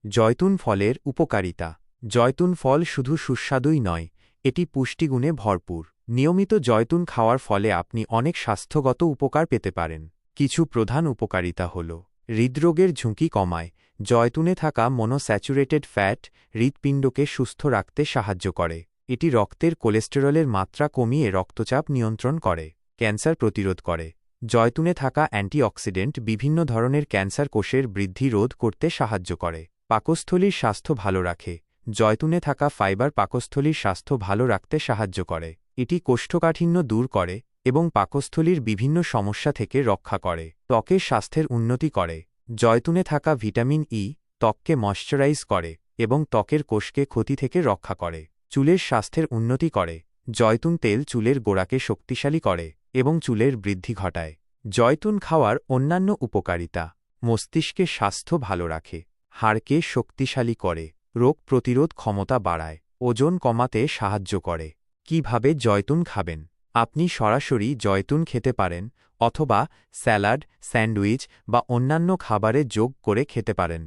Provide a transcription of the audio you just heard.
জয়তুন ফলের উপকারিতা। জয়তুন ফল শুধু সুস্বাদুই নয়, এটি পুষ্টিগুণে ভরপুর। নিয়মিত জয়তুন খাওয়ার ফলে আপনি অনেক স্বাস্থ্যগত উপকার পেতে পারেন। কিছু প্রধান উপকারিতা হল: হৃদরোগের ঝুঁকি কমায়। জয়তুনে থাকা মনোস্যাচুরেটেড ফ্যাট হৃৎপিণ্ডকে সুস্থ রাখতে সাহায্য করে। এটি রক্তের কোলেস্টেরলের মাত্রা কমিয়ে রক্তচাপ নিয়ন্ত্রণ করে। ক্যান্সার প্রতিরোধ করে। জয়তুনে থাকা অ্যান্টিঅক্সিডেন্ট বিভিন্ন ধরনের ক্যান্সার কোষের বৃদ্ধি রোধ করতে সাহায্য করে। পাকস্থলীর স্বাস্থ্য ভালো রাখে। জয়তুনে থাকা ফাইবার পাকস্থলীর স্বাস্থ্য ভালো রাখতে সাহায্য করে। এটি কোষ্ঠকাঠিন্য দূর করে এবং পাকস্থলীর বিভিন্ন সমস্যা থেকে রক্ষা করে। ত্বকের স্বাস্থ্যের উন্নতি করে। জয়তুনে থাকা ভিটামিন ই ত্বককে ময়শ্চারাইজ করে এবং ত্বকের কোষকে ক্ষতি থেকে রক্ষা করে। চুলের স্বাস্থ্যের উন্নতি করে। জয়তুন তেল চুলের গোড়াকে শক্তিশালী করে এবং চুলের বৃদ্ধি ঘটায়। জয়তুন খাওয়ার অন্যান্য উপকারিতা: মস্তিষ্কের স্বাস্থ্য ভালো রাখে, হাড়কে শক্তিশালী করে, রোগ প্রতিরোধ ক্ষমতা বাড়ায়, ওজন কমাতে সাহায্য করে। কিভাবে জয়তুন খাবেন? আপনি সরাসরি জয়তুন খেতে পারেন অথবা স্যালাড, স্যান্ডউইচ বা অন্যান্য খাবারে যোগ করে খেতে পারেন।